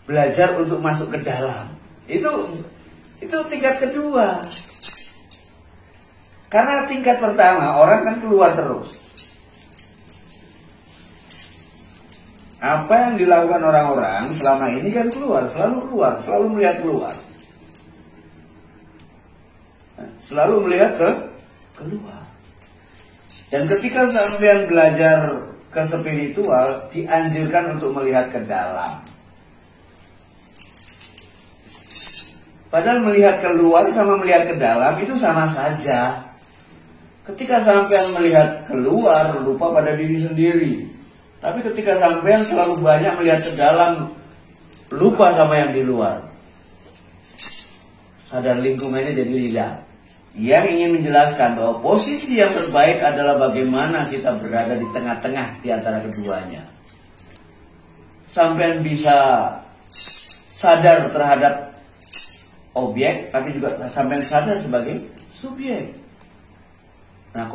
belajar untuk masuk ke dalam. Itu tingkat kedua. Karena tingkat pertama orang kan keluar terus. Apa yang dilakukan orang-orang selama ini kan keluar, selalu melihat keluar. Selalu melihat keluar. Dan ketika sampean belajar ke spiritual, dianjurkan untuk melihat ke dalam. Padahal melihat keluar sama melihat ke dalam itu sama saja. Ketika sampean melihat keluar, lupa pada diri sendiri. Tapi ketika sampean terlalu banyak melihat ke dalam, lupa sama yang di luar. Sadar lingkungannya jadi lidah. Yang ingin menjelaskan bahwa posisi yang terbaik adalah bagaimana kita berada di tengah-tengah di antara keduanya. Sampean bisa sadar terhadap objek, tapi juga sampean sadar sebagai subjek. Nah,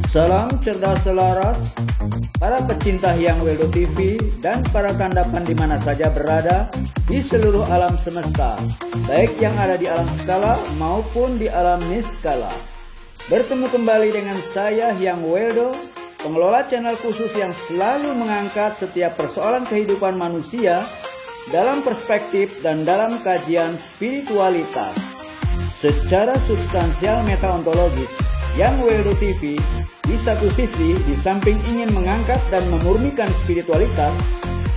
salam cerdas selaras, para pecinta Hyang Weldo TV dan para kandapan di mana saja berada di seluruh alam semesta, baik yang ada di alam skala maupun di alam niskala. Bertemu kembali dengan saya Hyang Weldo, pengelola channel khusus yang selalu mengangkat setiap persoalan kehidupan manusia dalam perspektif dan dalam kajian spiritualitas. Secara substansial metaontologis, Hyang Weldo TV di satu sisi di samping ingin mengangkat dan memurnikan spiritualitas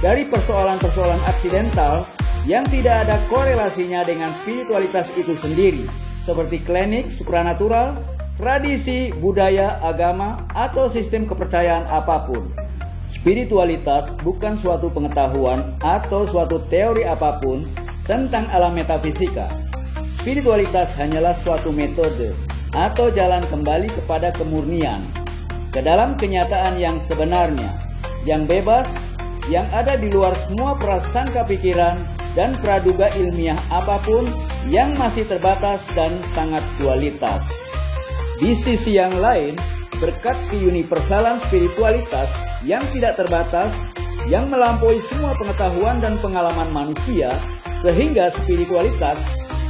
dari persoalan-persoalan aksidental yang tidak ada korelasinya dengan spiritualitas itu sendiri, seperti klinik, supranatural, tradisi, budaya, agama, atau sistem kepercayaan apapun. Spiritualitas bukan suatu pengetahuan atau suatu teori apapun tentang alam metafisika. Spiritualitas hanyalah suatu metode atau jalan kembali kepada kemurnian, ke dalam kenyataan yang sebenarnya, yang bebas, yang ada di luar semua prasangka pikiran dan praduga ilmiah apapun yang masih terbatas dan sangat dualitas. Di sisi yang lain, berkat keuniversalan spiritualitas yang tidak terbatas, yang melampaui semua pengetahuan dan pengalaman manusia, sehingga spiritualitas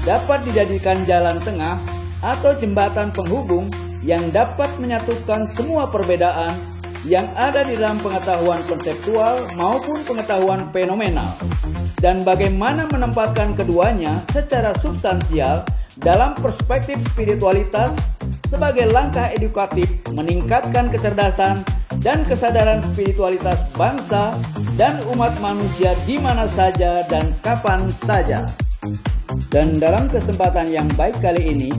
dapat dijadikan jalan tengah atau jembatan penghubung yang dapat menyatukan semua perbedaan yang ada di dalam pengetahuan konseptual maupun pengetahuan fenomenal, dan bagaimana menempatkan keduanya secara substansial dalam perspektif spiritualitas sebagai langkah edukatif meningkatkan kecerdasan dan kesadaran spiritualitas bangsa dan umat manusia di mana saja dan kapan saja. Dan dalam kesempatan yang baik kali ini,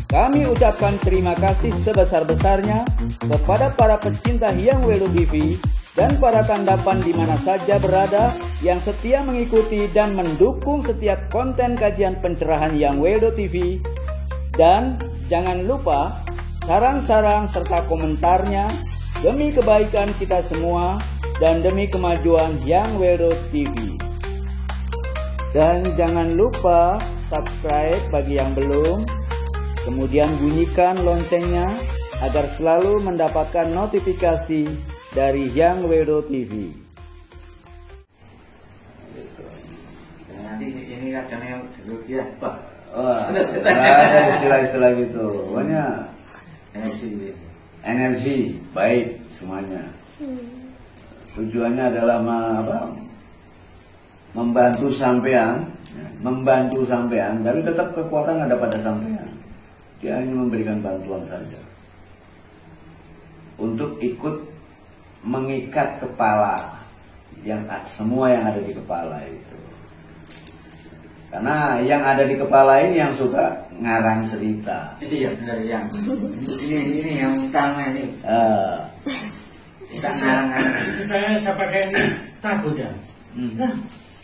kami ucapkan terima kasih sebesar-besarnya kepada para pecinta Hyang Weldo TV dan para kandapan di mana saja berada yang setia mengikuti dan mendukung setiap konten kajian pencerahan Hyang Weldo TV. Dan jangan lupa saran-saran serta komentarnya demi kebaikan kita semua dan demi kemajuan Hyang Weldo TV. Dan jangan lupa subscribe bagi yang belum, kemudian bunyikan loncengnya agar selalu mendapatkan notifikasi dari Hyang Weldo TV. Nanti ini kacangnya dulu ya, Pak. Wah, ada istilah-istilah gitu. Pokoknya energi baik semuanya. Tujuannya adalah membantu sampean, tapi tetap kekuatan ada pada sampean. Dia hanya memberikan bantuan saja untuk ikut mengikat kepala yang semua yang ada di kepala itu. Karena yang ada di kepala ini yang suka ngarang cerita. Iya benar yang ini yang utama ini. Kita ngarang-ngarang. Itu saya pakai ini takut ya. Nah,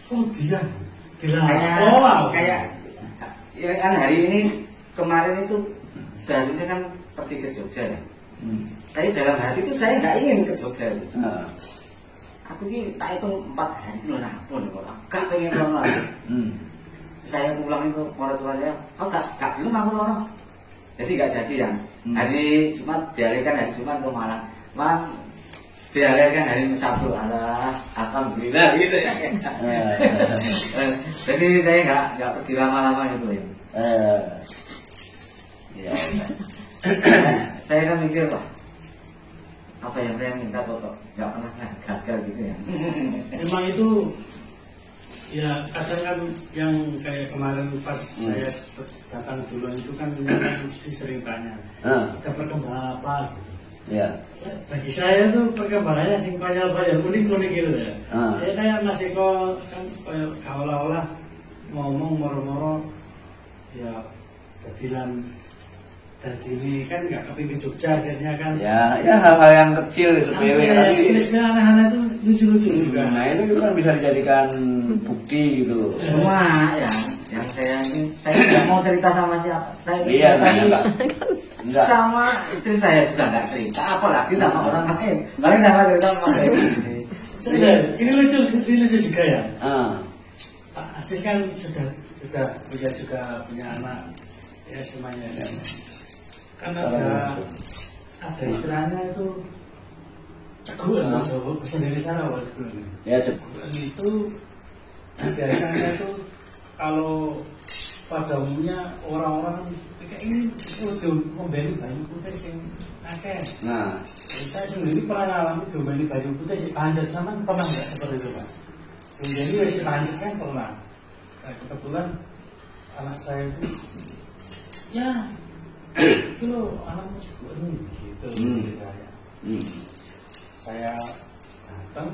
kok dia kayak ya kan hari ini kemarin itu seharusnya kan pergi ke Jogja ya. Tapi dalam hati itu saya nggak ingin ke Jogja. Aku ini tak hitung 4 hari itu lah pun kok gak pengen pulang lagi. Saya pulang itu orang tua saya, gak belum aku orang. Jadi gak jadi yang hari Jumat dialihkan hari Jumat ke Malang. Dialihkan hari Sabtu. Alhamdulillah gitu ya. Jadi saya nggak pergi lama-lama gitu ya. Ya. Saya kan mikir wah, apa yang saya minta kok nggak pernah gagal gitu ya. Memang itu ya kadang kan yang kayak kemarin pas saya datang dulu itu kan si sering tanya ada perkembangan apa gitu. Ya. Bagi saya tuh perkembangannya sing konyol-konyol unik-unik gitu ya. Ya kayak Mas Eko kan kayak seolah-olah ngomong moro-moro ya jadilan tadi ini kan nggak kepingin Jogja akhirnya kan. Ya hal-hal yang kecil sepele tapi anak-anak itu lucu-lucu juga. Nah itu kan bisa dijadikan bukti gitu. Cuma ya yang saya nggak mau cerita sama siapa. Saya enggak. Sama istri saya sudah nggak cerita, apalagi sama orang lain. Paling sama cerita sama saya. Ini lucu juga ya. Pak Aziz kan sudah punya anak ya semuanya kan ada istilahnya itu ceguan Jawa sendiri sana ceguan. Ya ceguan itu biasanya itu kalau pada umumnya orang-orang kayak ini udah membeli baju putih sing akeh. Nah, saya sendiri pernah alami membeli baju putih sing panjat sama pernah nggak seperti itu Pak? Jadi masih panjat kan pernah. Nah, kebetulan anak saya itu ya itu loh anaknya ceguan gitu saya datang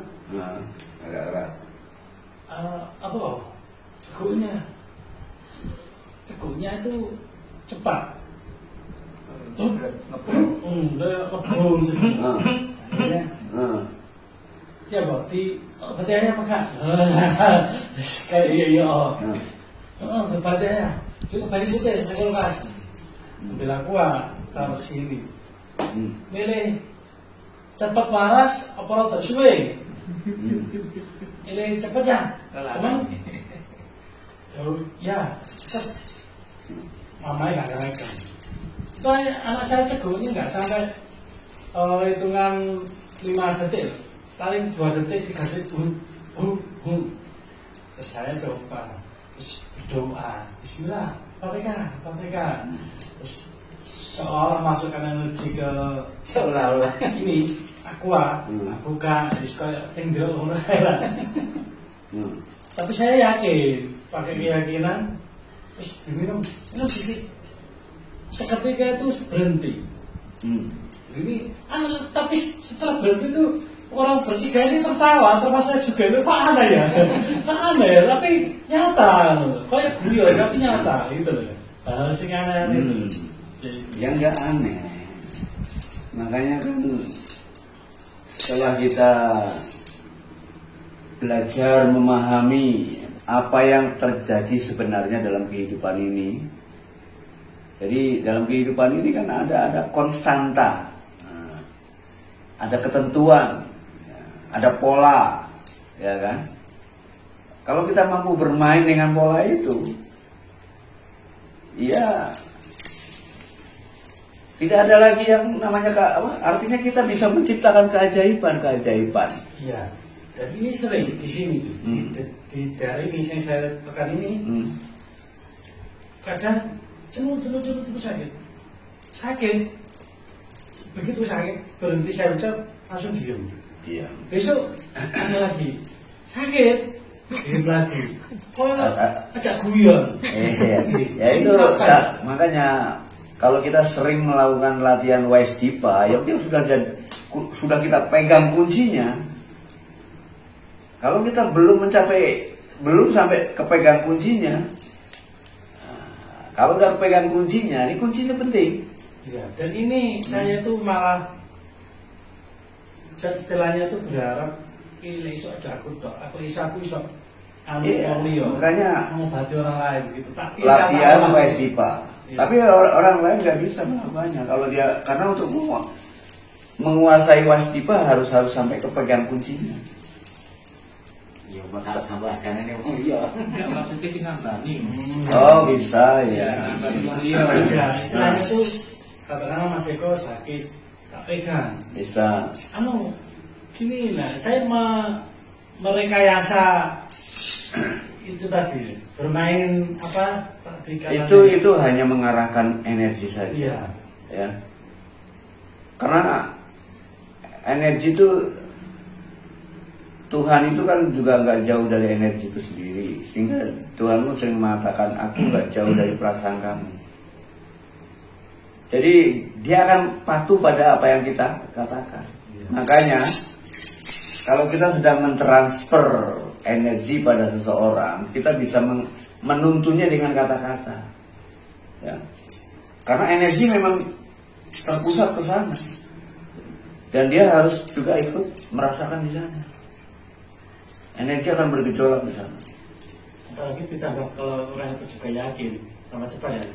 agak keras. Apa cegunya itu cepat ngebom ya berarti ayah makan kayak iya seperti ayah cukup balik putih saya kulkas ambil aqua taruh sini milih cepat waras apa rada suwe milih cepet ya emang ya cepet mamanya nggak keren soalnya anak saya cegunya nggak sampai hitungan 5 detik paling 2 detik 3 detik terus saya coba berdoa Bismillah KPK terus seolah masukkan energi ke seolah-olah ini aqua bukan kayak tinggal orang lain tapi saya yakin pakai keyakinan terus diminum sedikit seketika itu berhenti ini tapi setelah berhenti itu orang bertiga ini tertawa termasuk saya juga itu Pak aneh ya tapi nyata kayak guyon tapi nyata gitu loh hal sing aneh itu yang nggak aneh makanya kan setelah kita belajar memahami apa yang terjadi sebenarnya dalam kehidupan ini. Jadi dalam kehidupan ini kan ada konstanta, ada ketentuan, ada pola, ya kan? Kalau kita mampu bermain dengan pola itu, ya tidak ada lagi yang namanya artinya kita bisa menciptakan keajaiban. Iya. Dan ini sering di sini di daerah ini yang saya tekan ini kadang cenut sakit begitu sakit berhenti saya ucap langsung diem. Iya. Besok ada lagi sakit diem lagi. Ajak guyon. Ya itu makanya kalau kita sering melakukan latihan Wise Dipa, ya sudah kita pegang kuncinya. Kalau kita belum sampai kepegang kuncinya, Kalau udah pegang kuncinya, ini kuncinya penting. Ya, dan ini saya tuh malah istilahnya tuh berharap ini iso jago dok, aku iso Iya, makanya mengobati orang lain gitu. Tapi latihan wais pipa. Iya. Tapi orang lain nggak bisa melakukannya. Kalau dia, karena untuk menguasai wais pipa harus sampai kepegang kuncinya. Ya bakal sampai acaranya iya. Enggak maksudnya kita nambani. Oh bisa ya. Iya, istilahnya tuh katakanlah Mas Eko sakit, tak pegang. Bisa. Gini lah, saya merekayasa itu tadi bermain apa tadi Itu hanya mengarahkan energi saja. Iya. Ya. Karena energi itu Tuhan itu kan juga nggak jauh dari energi itu sendiri, sehingga Tuhanmu sering mengatakan aku nggak jauh dari perasaan kamu. Jadi dia akan patuh pada apa yang kita katakan. Makanya kalau kita sedang mentransfer energi pada seseorang, kita bisa menuntunnya dengan kata-kata. Ya. Karena energi memang terpusat ke sana, dan dia harus juga ikut merasakan di sana. Energi akan bergejolak di sana. Apalagi ditambah kalau orang itu juga yakin, sama cepat ya.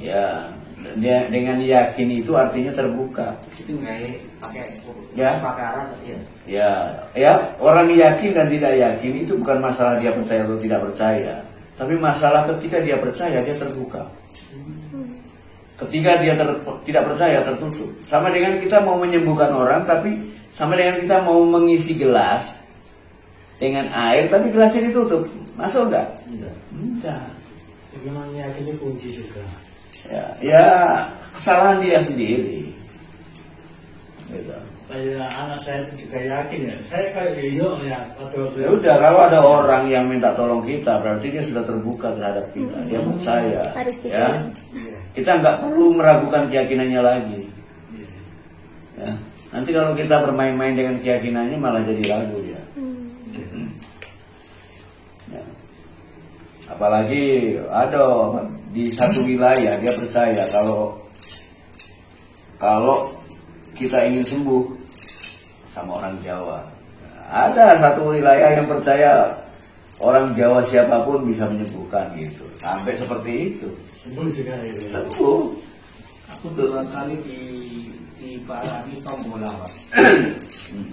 Ya, dia dengan yakin itu artinya terbuka. Itu nggak pakai Ya. pakaran ya. Ya, orang yakin dan tidak yakin itu bukan masalah dia percaya atau tidak percaya, tapi masalah ketika dia percaya dia terbuka. Ketika dia tidak percaya tertutup. Sama dengan kita mau menyembuhkan orang, tapi sama dengan kita mau mengisi gelas dengan air, tapi gelasnya ditutup, masuk enggak? Enggak. Memang yakin itu kunci juga. Ya kesalahan dia sendiri. Gitu. Kayak anak saya itu juga yakin ya. Saya kayak ya. Ya udah, kalau ada orang yang minta tolong kita, berarti dia sudah terbuka terhadap kita. Dia percaya. Ya. Kita nggak perlu meragukan keyakinannya lagi. Ya. Nanti kalau kita bermain-main dengan keyakinannya malah jadi ragu ya. Ya. Apalagi ada di satu wilayah dia percaya kalau kita ingin sembuh sama orang Jawa. Ada satu wilayah yang percaya orang Jawa siapapun bisa menyembuhkan gitu. Sampai seperti itu. Sembuh juga itu. Sembuh. Aku berulang kali di Parani Tombola, Pak.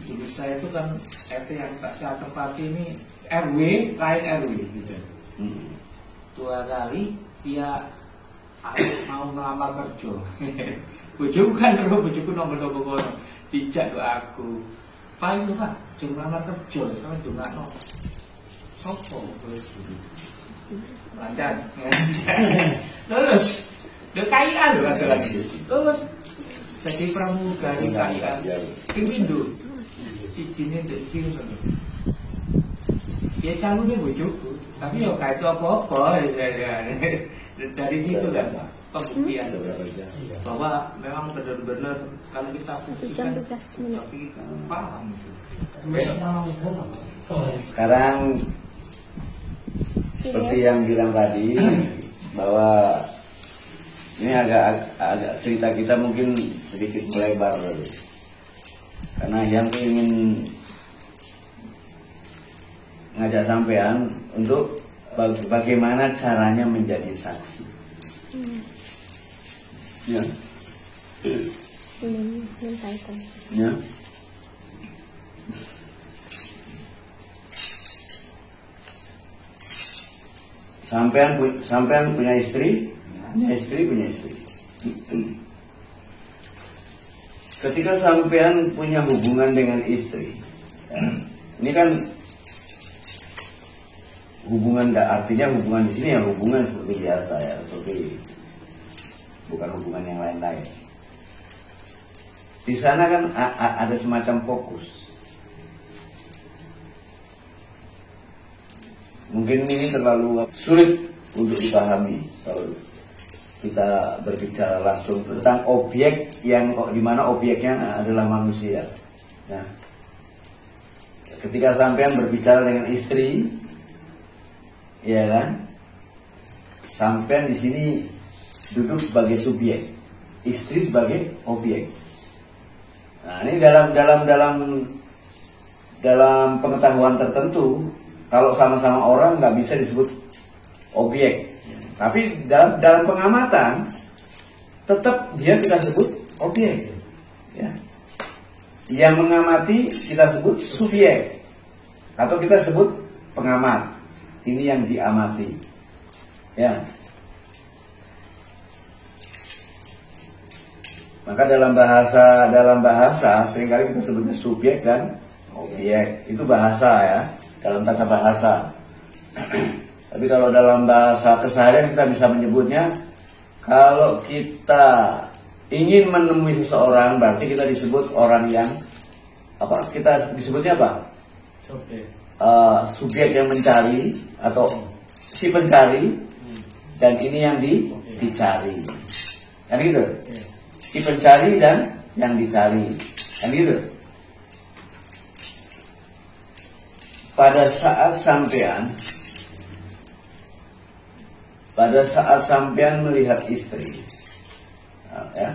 Dulu saya itu kan RT yang saya tempati ini RW, lain RW gitu. 2 kali dia mau melamar kerja. Bojoku kan bojoku nomor-nomor kono. Dijak aku. Pak itu Pak, jeng melamar kerja, kalau dongakno. Sopo wis. Lancar. Terus KIA lho ada lagi. Terus jadi pramugari KIA. Pindho. Ijine ndek iki ngono. Ya calone bojoku, tapi yo gak itu apa-apa dari situ kan pembuktian bahwa memang benar-benar kalau kita buktikan tapi paham itu. Sekarang seperti yang bilang tadi bahwa ini agak cerita kita mungkin sedikit melebar karena yang ingin ngajak sampean untuk bagaimana caranya menjadi saksi. Ya. Ya. Sampean punya istri, punya istri. Ketika sampean punya hubungan dengan istri, ya, ini kan hubungan, artinya hubungan di sini ya hubungan seperti biasa ya, seperti bukan hubungan yang lain-lain. Di sana kan ada semacam fokus. Mungkin ini terlalu sulit untuk dipahami kalau kita berbicara langsung tentang objek yang dimana objeknya adalah manusia. Nah, ketika sampean berbicara dengan istri, ya kan, sampean di sini duduk sebagai subjek, istri sebagai objek. Nah, ini dalam pengetahuan tertentu, kalau sama-sama orang nggak bisa disebut objek. Tapi dalam pengamatan tetap dia kita sebut objek. Ya. Yang mengamati kita sebut subjek, atau kita sebut pengamat. Ini yang diamati. Ya. Maka dalam bahasa seringkali kita sebutnya subjek dan objek. Itu bahasa ya, dalam tata bahasa. Tapi kalau dalam bahasa keseharian kita bisa menyebutnya, kalau kita ingin menemui seseorang berarti kita disebut orang yang apa? Kita disebutnya apa? Subjek yang mencari atau si pencari, dan ini yang dicari. Kan gitu? Si pencari dan yang dicari. Kan gitu? Pada saat sampean melihat istri, ya,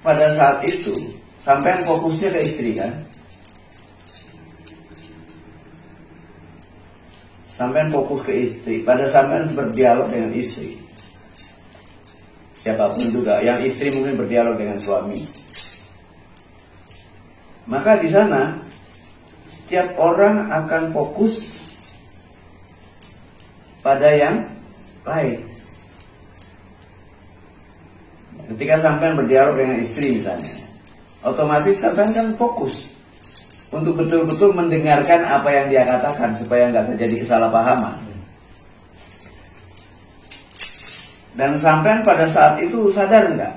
pada saat itu sampean fokusnya ke istri kan? Sampean fokus ke istri. Pada sampean berdialog dengan istri, siapapun juga, yang istri mungkin berdialog dengan suami. Maka di sana setiap orang akan fokus pada yang lain. Ketika sampean berdialog dengan istri misalnya, otomatis sampean kan fokus untuk betul-betul mendengarkan apa yang dia katakan supaya nggak terjadi kesalahpahaman. Dan sampean pada saat itu sadar nggak?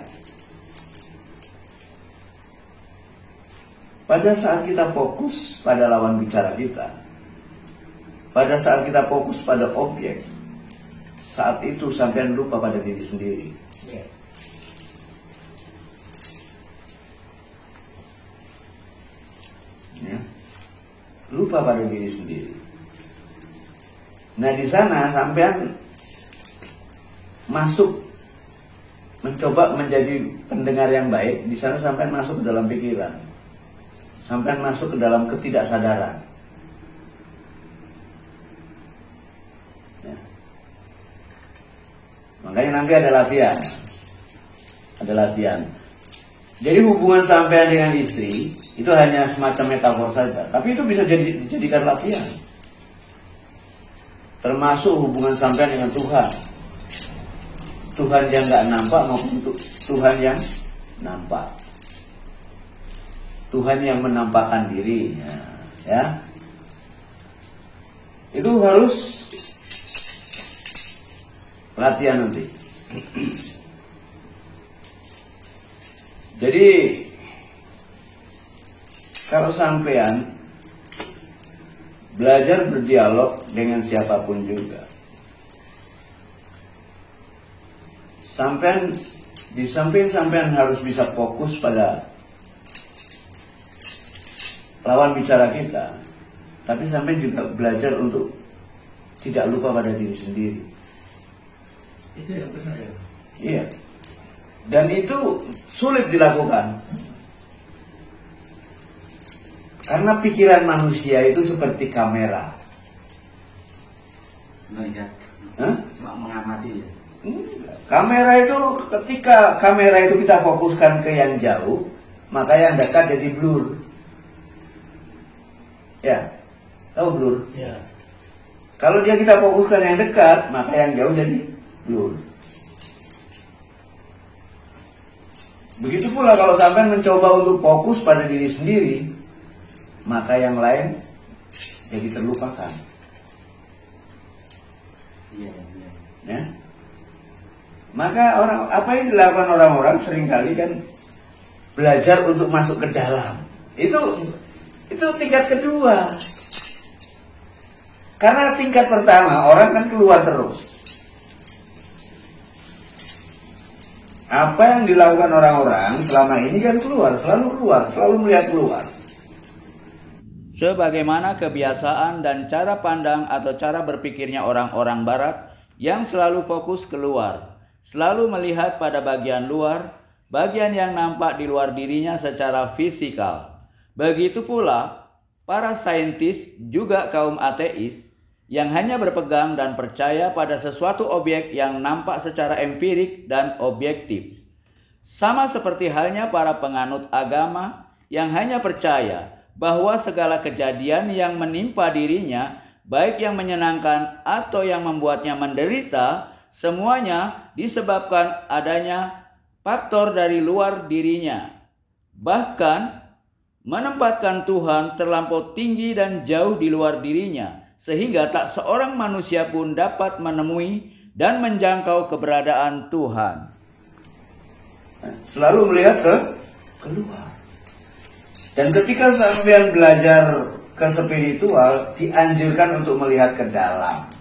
Pada saat kita fokus pada lawan bicara kita, pada saat kita fokus pada objek, saat itu sampean lupa pada diri sendiri. Ya. Lupa pada diri sendiri. Nah, di sana sampean masuk, mencoba menjadi pendengar yang baik. Di sana sampean masuk ke dalam pikiran, sampean masuk ke dalam ketidaksadaran. Ya. Makanya nanti ada latihan. Jadi hubungan sampean dengan istri itu hanya semacam metafor saja, tapi itu bisa dijadikan latihan. Termasuk hubungan sampean dengan Tuhan. Tuhan yang nggak nampak maupun Tuhan yang nampak. Tuhan yang menampakkan diri, ya. Itu harus latihan nanti. Jadi kalau sampean belajar berdialog dengan siapapun juga, di samping sampean harus bisa fokus pada lawan bicara kita, tapi sampean juga belajar untuk tidak lupa pada diri sendiri. Itu yang benar ya. Iya. Dan itu sulit dilakukan. Karena pikiran manusia itu seperti kamera. Melihat. Cuma mengamati ya. Kamera itu, ketika kamera itu kita fokuskan ke yang jauh, maka yang dekat jadi blur. Ya, tahu blur? Ya. Kalau kita fokuskan yang dekat, maka yang jauh jadi blur. Begitu pula kalau sampai mencoba untuk fokus pada diri sendiri, maka yang lain jadi terlupakan. Ya. Maka apa yang dilakukan orang-orang seringkali kan belajar untuk masuk ke dalam. Itu tingkat kedua. Karena tingkat pertama orang kan keluar terus. Apa yang dilakukan orang-orang selama ini kan selalu melihat keluar. Sebagaimana kebiasaan dan cara pandang atau cara berpikirnya orang-orang barat, yang selalu fokus keluar, selalu melihat pada bagian luar, bagian yang nampak di luar dirinya secara fisikal. Begitu pula para saintis, juga kaum ateis, yang hanya berpegang dan percaya pada sesuatu objek yang nampak secara empirik dan objektif. Sama seperti halnya para penganut agama yang hanya percaya bahwa segala kejadian yang menimpa dirinya, baik yang menyenangkan atau yang membuatnya menderita, semuanya disebabkan adanya faktor dari luar dirinya. Bahkan menempatkan Tuhan terlampau tinggi dan jauh di luar dirinya, sehingga tak seorang manusia pun dapat menemui dan menjangkau keberadaan Tuhan. Selalu melihat keluar. Dan ketika sampean belajar ke spiritual, dianjurkan untuk melihat ke dalam.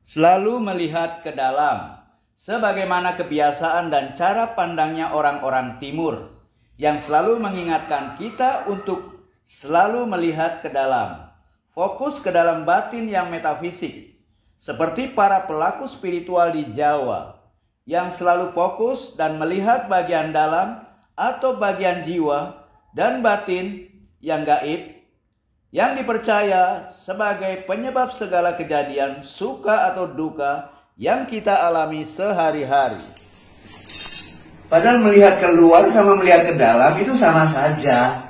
Selalu melihat ke dalam, sebagaimana kebiasaan dan cara pandangnya orang-orang timur, yang selalu mengingatkan kita untuk selalu melihat ke dalam. Fokus ke dalam batin yang metafisik, seperti para pelaku spiritual di Jawa, yang selalu fokus dan melihat bagian dalam atau bagian jiwa dan batin yang gaib, yang dipercaya sebagai penyebab segala kejadian suka atau duka yang kita alami sehari-hari. Padahal melihat keluar sama melihat ke dalam itu sama saja.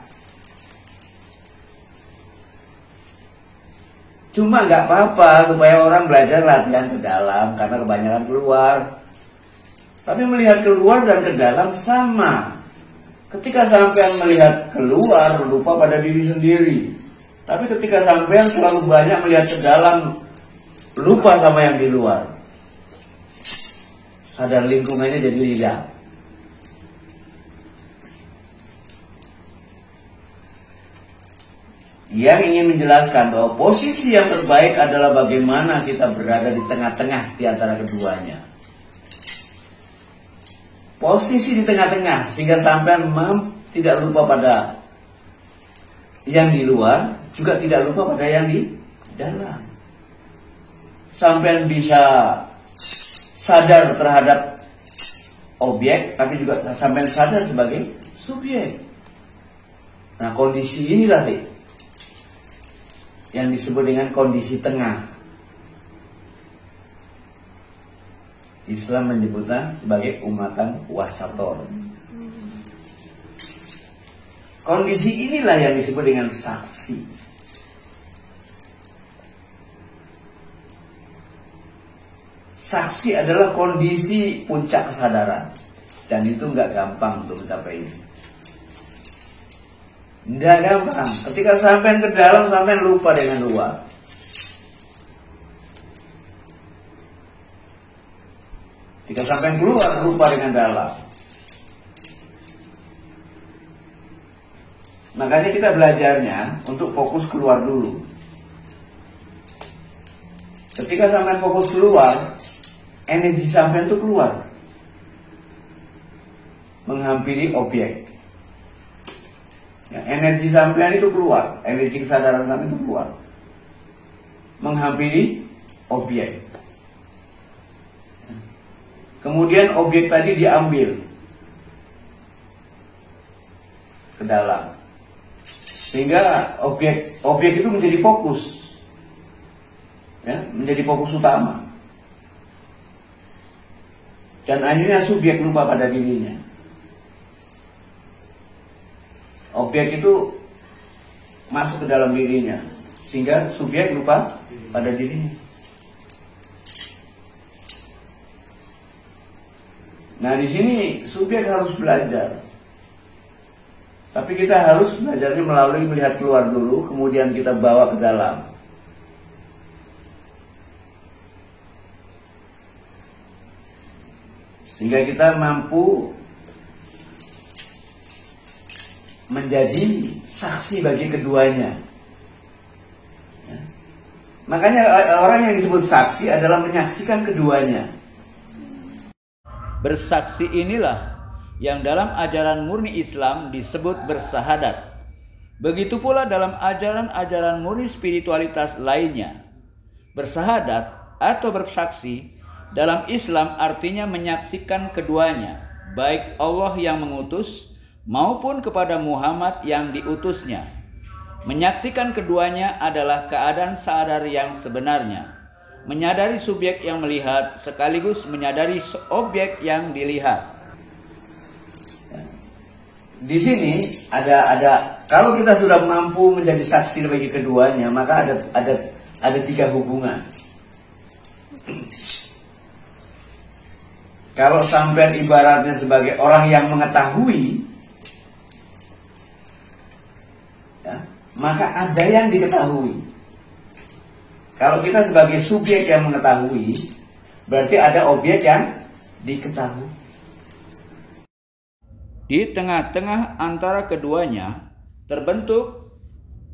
Cuma nggak apa-apa supaya orang belajar latihan ke dalam karena kebanyakan keluar. Tapi melihat keluar dan ke dalam sama. Ketika sampean melihat keluar lupa pada diri sendiri. Tapi ketika sampean selalu banyak melihat ke dalam, lupa sama yang di luar. Sadar lingkungannya jadi lidah. Yang ingin menjelaskan bahwa posisi yang terbaik adalah bagaimana kita berada di tengah-tengah di antara keduanya. Posisi di tengah-tengah sehingga sampean tidak lupa pada yang di luar, juga tidak lupa pada yang di dalam. Sampean bisa sadar terhadap objek, tapi juga sampean sadar sebagai subjek. Nah, kondisi inilah yang disebut dengan kondisi tengah. Islam menyebutnya sebagai umatan wasaton. Kondisi inilah yang disebut dengan saksi. Saksi adalah kondisi puncak kesadaran. Dan itu nggak gampang untuk mencapai ini. Nggak gampang. Ketika sampai ke dalam, sampai lupa dengan luar. Ketika sampai keluar, lupa dengan dalam. Makanya kita belajarnya untuk fokus keluar dulu. Ketika sampai fokus keluar, energi sampai itu keluar, menghampiri objek. Ya, energi sampean itu keluar, energi kesadaran sampean itu keluar, menghampiri objek. Kemudian objek tadi diambil ke dalam, sehingga objek itu menjadi fokus, ya, menjadi fokus utama. Dan akhirnya subjek lupa pada dirinya. Objek itu masuk ke dalam dirinya, sehingga subjek lupa pada dirinya. Nah, di sini subjek harus belajar. Tapi kita harus belajarnya melalui melihat keluar dulu, kemudian kita bawa ke dalam. Sehingga kita mampu menjadi saksi bagi keduanya. Ya. Makanya orang yang disebut saksi adalah menyaksikan keduanya. Bersaksi inilah yang dalam ajaran murni Islam disebut bersahadat. Begitu pula dalam ajaran-ajaran murni spiritualitas lainnya. Bersahadat atau bersaksi dalam Islam artinya menyaksikan keduanya, baik Allah yang mengutus maupun kepada Muhammad yang diutusnya. Menyaksikan keduanya adalah keadaan sadar yang sebenarnya, menyadari subjek yang melihat sekaligus menyadari objek yang dilihat. Di sini ada kalau kita sudah mampu menjadi saksi bagi keduanya, maka ada 3 hubungan. Kalau sampai ibaratnya sebagai orang yang mengetahui, ya, maka ada yang diketahui. Kalau kita sebagai subjek yang mengetahui, berarti ada objek yang diketahui. Di tengah-tengah antara keduanya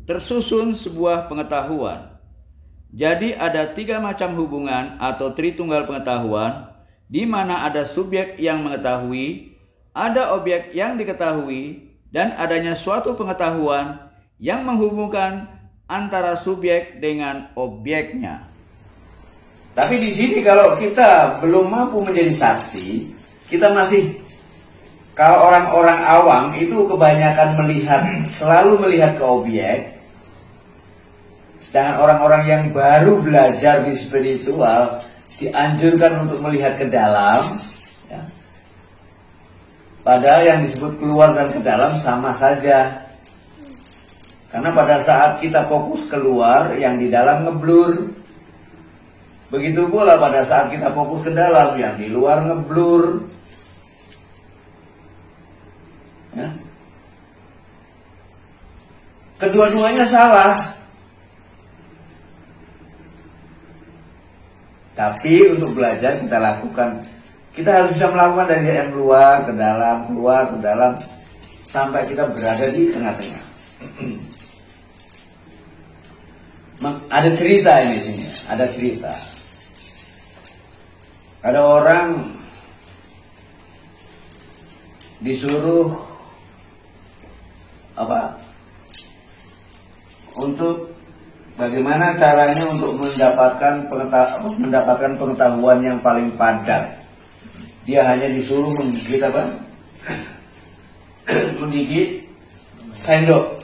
tersusun sebuah pengetahuan. Jadi ada 3 macam hubungan atau tritunggal pengetahuan, di mana ada subjek yang mengetahui, ada objek yang diketahui, dan adanya suatu pengetahuan yang menghubungkan antara subjek dengan objeknya. Tapi di sini kalau kita belum mampu menjadi saksi, kita masih, kalau orang-orang awam itu kebanyakan selalu melihat ke objek. Sedangkan orang-orang yang baru belajar di spiritual dianjurkan untuk melihat ke dalam, ya. Padahal yang disebut keluar dan ke dalam sama saja. Karena pada saat kita fokus keluar, yang di dalam ngeblur. Begitu pula pada saat kita fokus ke dalam, yang di luar ngeblur. Ya. Kedua-duanya salah. Tapi untuk belajar kita lakukan, kita harus bisa melakukan dari yang keluar ke dalam, sampai kita berada di tengah-tengah. Ada cerita ini sini, ada cerita. Ada orang disuruh untuk bagaimana caranya untuk mendapatkan pengetahuan yang paling padat. Dia hanya disuruh menggigit menggigit sendok.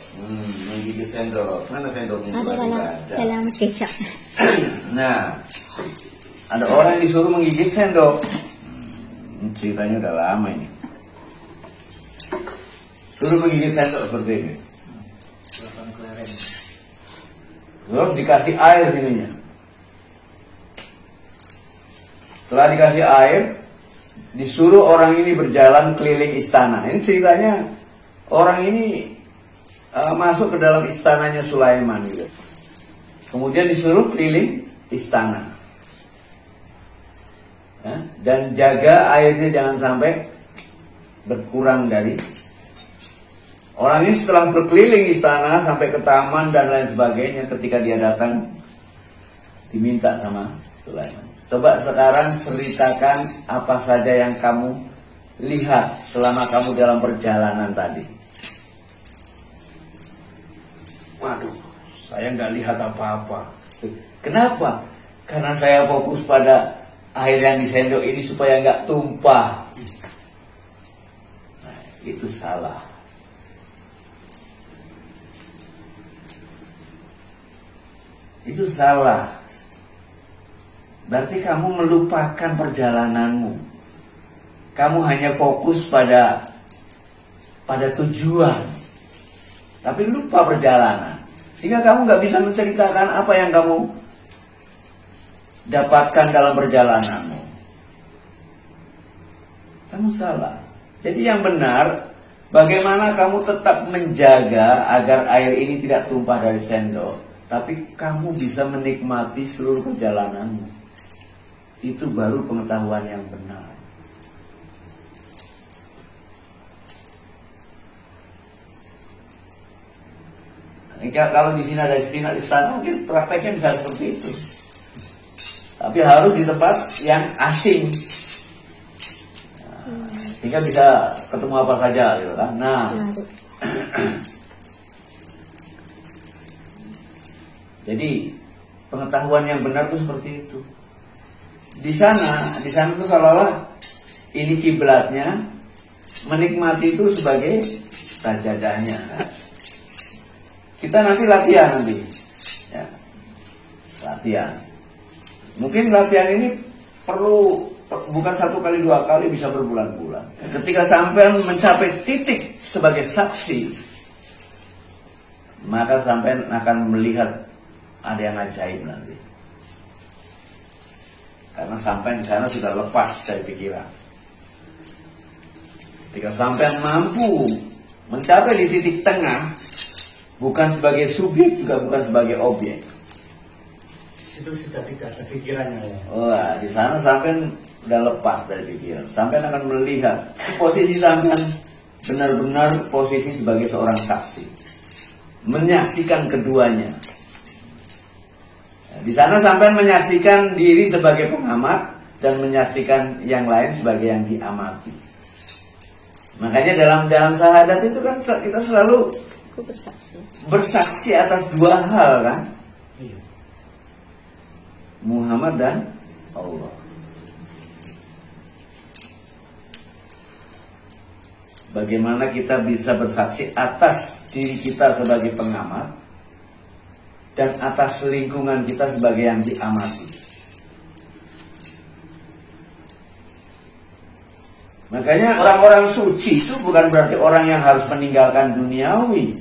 Menggigit sendok. Mana sendoknya? Ada dalam kecap. Nah, ada orang yang disuruh menggigit sendok. Ceritanya udah lama ini. Suruh menggigit sendok seperti ini. Terus dikasih air ininya. Setelah dikasih air, disuruh orang ini berjalan keliling istana. Ini ceritanya orang ini masuk ke dalam istananya Sulaiman gitu. Kemudian disuruh keliling istana, ya, dan jaga airnya jangan sampai berkurang dari. Orang ini setelah berkeliling istana sampai ke taman dan lain sebagainya, ketika dia datang diminta sama Sulaiman, coba sekarang ceritakan apa saja yang kamu lihat selama kamu dalam perjalanan tadi. Waduh, saya nggak lihat apa-apa. Kenapa? Karena saya fokus pada air yang di sendok ini supaya nggak tumpah. Nah, itu salah. Itu salah. Berarti kamu melupakan perjalananmu. Kamu hanya fokus pada tujuan, tapi lupa perjalanan. Sehingga kamu nggak bisa menceritakan apa yang kamu dapatkan dalam perjalananmu. Kamu salah. Jadi yang benar, bagaimana kamu tetap menjaga agar air ini tidak tumpah dari sendok, tapi kamu bisa menikmati seluruh perjalananmu. Itu baru pengetahuan yang benar. Kalau di sini ada istana, mungkin prakteknya bisa seperti itu. Tapi harus di tempat yang asing, sehingga bisa ketemu apa saja, gitu kan. Nah, jadi pengetahuan yang benar itu seperti itu. di sana tuh seolah-olah ini kiblatnya, menikmati itu sebagai sajadahnya. Kita nanti latihan nanti, ya, latihan. Mungkin latihan ini perlu bukan 1 kali 2 kali, bisa berbulan-bulan. Ketika sampean mencapai titik sebagai saksi, maka sampean akan melihat ada yang ajaib nanti. Karena sampean di sana sudah lepas dari pikiran. Ketika sampean mampu mencapai di titik tengah, bukan sebagai subjek juga bukan sebagai objek. Situ sudah tidak ada pikirannya ya. Wah, di sana sampean udah lepas dari pikiran. Sampean akan melihat posisi sampean benar-benar posisi sebagai seorang saksi, menyaksikan keduanya. Di sana sampean menyaksikan diri sebagai pengamat dan menyaksikan yang lain sebagai yang diamati. Makanya dalam syahadat itu kan kita selalu bersaksi atas 2 hal kan, Muhammad dan Allah. Bagaimana kita bisa bersaksi atas diri kita sebagai pengamat dan atas lingkungan kita sebagai yang diamati. Makanya orang-orang suci itu bukan berarti orang yang harus meninggalkan duniawi.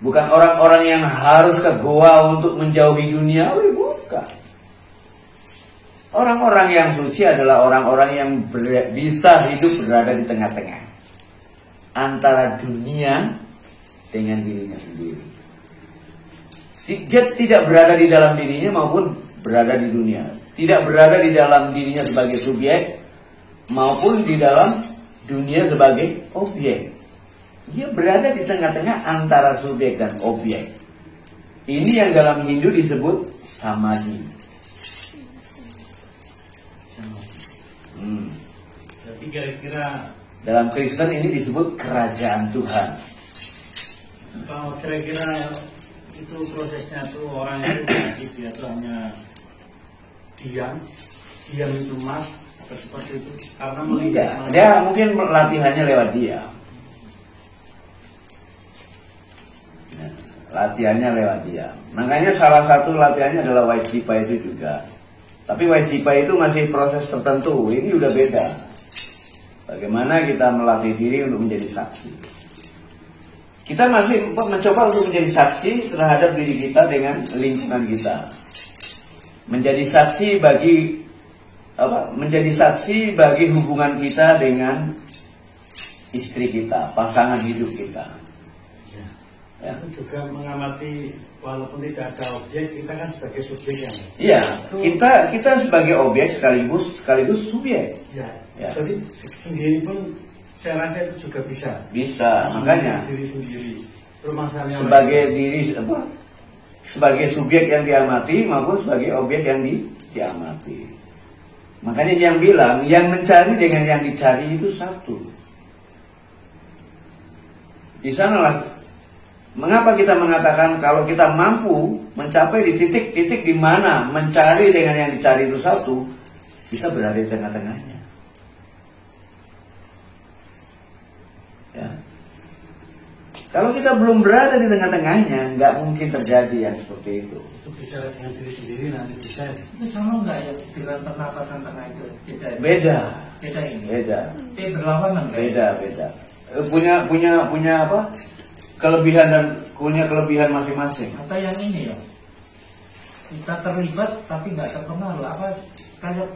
Bukan orang-orang yang harus ke goa untuk menjauhi duniawi, bukan. Orang-orang yang suci adalah orang-orang yang bisa hidup berada di tengah-tengah antara dunia dengan dirinya sendiri. Dia tidak berada di dalam dirinya maupun berada di dunia. Tidak berada di dalam dirinya sebagai subjek maupun di dalam dunia sebagai objek. Dia berada di tengah-tengah antara subjek dan objek. Ini yang dalam Hindu disebut samadhi. Berarti kira-kira dalam Kristen ini disebut kerajaan Tuhan. Kalau kira-kira itu prosesnya tuh orang itu dia tuh hanya diam itu mas atau seperti itu karena melihat dia mungkin latihannya lewat diam. Latihannya lewat diam. Makanya salah satu latihannya adalah Vaisdipa itu juga. Tapi Vaisdipa itu masih proses tertentu. Ini udah beda. Bagaimana kita melatih diri untuk menjadi saksi. Kita masih mencoba untuk menjadi saksi terhadap diri kita dengan lingkungan kita. Menjadi saksi bagi menjadi saksi bagi hubungan kita dengan istri kita, pasangan hidup kita. Ya. Itu juga mengamati walaupun tidak ada objek, kita kan sebagai subjek ya. Iya, kita sebagai objek sekaligus subjek. Ya. Jadi sendiri pun saya rasa itu juga bisa. Bisa, makanya diri sendiri. Sebagai diri sebagai subjek yang diamati maupun sebagai objek yang diamati. Makanya yang bilang yang mencari dengan yang dicari itu satu. Di sanalah mengapa kita mengatakan kalau kita mampu mencapai di titik-titik di mana mencari dengan yang dicari itu satu, kita berada di tengah-tengahnya. Ya. Kalau kita belum berada di tengah-tengahnya, nggak mungkin terjadi yang seperti itu. Itu bicara dengan diri sendiri nanti bisa. Itu sama nggak ya dengan pernapasan tengah itu? Beda. Beda ini. Beda. Berlawanan. Beda. Punya apa? Kelebihan dan punya kelebihan masing-masing. Atau yang ini ya, kita terlibat tapi nggak terpengaruh. Apa kayak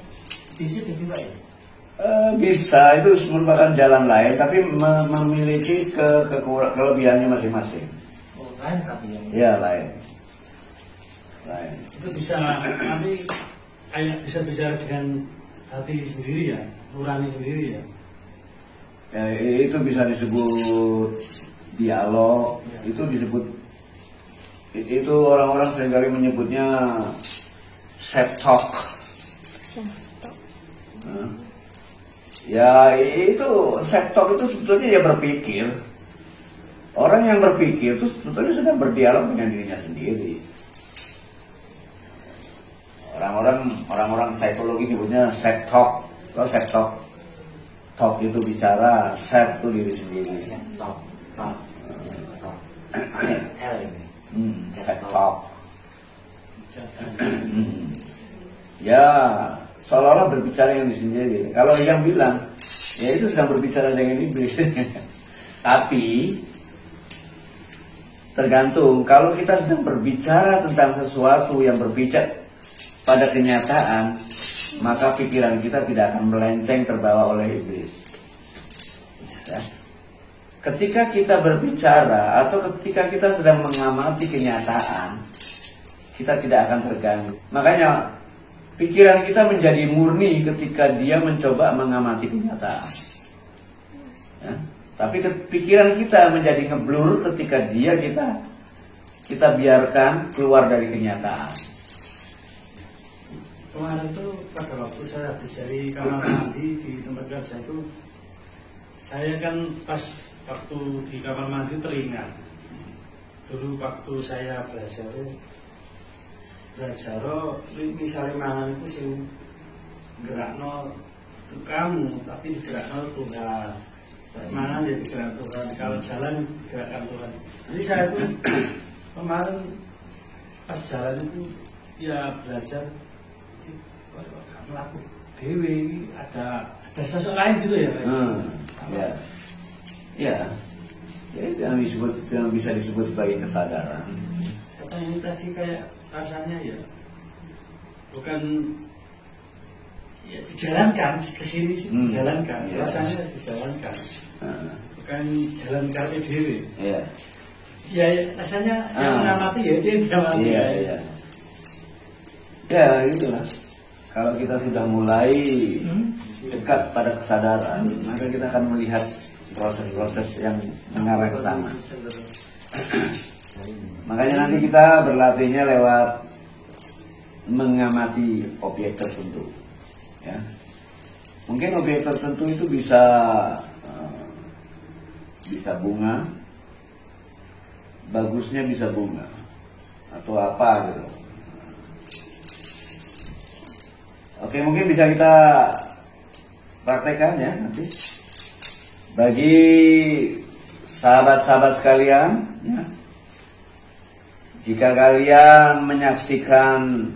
di situ juga ya? Bisa, itu merupakan jalan lain, tapi memiliki kelebihannya masing-masing. Oh, lain tapi yang ini. Ya, lain. Itu bisa nanti kayak bisa bicara dengan hati sendiri ya, nurani sendiri ya. Ya, itu bisa disebut dialog, ya. Itu orang-orang seringkali menyebutnya self talk. Ya itu self talk itu sebetulnya dia berpikir. Orang yang berpikir itu sebetulnya sedang berdialog dengan dirinya sendiri. Orang-orang psikologi nyebutnya self talk. Kalau self talk, talk itu bicara, self itu diri sendiri. Talk. L ini. Self talk. Ya, seolah-olah berbicara dengan diri sendiri. Kalau yang bilang, ya itu sedang berbicara dengan iblis. Tapi tergantung, kalau kita sedang berbicara tentang sesuatu yang berbicara pada kenyataan, maka pikiran kita tidak akan melenceng terbawa oleh iblis. Ya. Ketika kita berbicara atau ketika kita sedang mengamati kenyataan, kita tidak akan terganggu. Makanya pikiran kita menjadi murni ketika dia mencoba mengamati kenyataan. Ya. Tapi pikiran kita menjadi ngeblur ketika kita biarkan keluar dari kenyataan. Kemarin tuh pada waktu saya habis dari kamar mandi di tempat kerja itu, saya kan pas waktu di kamar mandi teringat dulu waktu saya belajar misalnya mangan itu sing gerakno kamu tapi digerakno Tuhan. Mangan ya digerak Tuhan, kalau jalan digerakkan Tuhan. Jadi saya tuh kemarin pas jalan itu ya belajar melakukan dewi, ada sosok lain gitu ya. Ya, yang bisa disebut sebagai kesadaran. Kata ini tadi kayak rasanya ya bukan ya dijalankan kesini sih dijalankan, rasanya dijalankan, bukan jalan karena diri. Ya rasanya yang mengamati ya dia diamati. Ya itulah. Kalau kita sudah mulai dekat pada kesadaran, maka kita akan melihat proses-proses yang mengarah ke sana. Makanya nanti kita berlatihnya lewat mengamati objek tertentu. Ya. Mungkin objek tertentu itu bisa bunga, bagusnya bisa bunga atau apa gitu. Oke, mungkin bisa kita praktekkan ya nanti. Bagi sahabat-sahabat sekalian, ya, jika kalian menyaksikan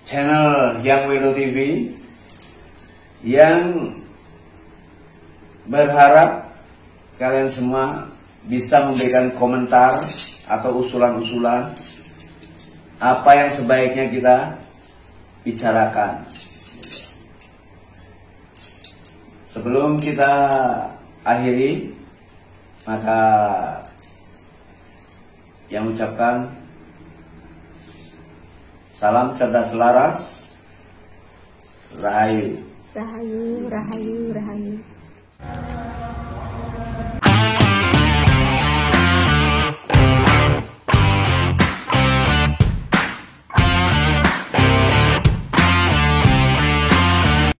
channel Hyang Wedo TV yang berharap kalian semua bisa memberikan komentar atau usulan-usulan apa yang sebaiknya kita bicarakan. Sebelum kita akhiri, maka yang ucapkan salam cerdas selaras, rahayu. Rahayu, rahayu, rahayu.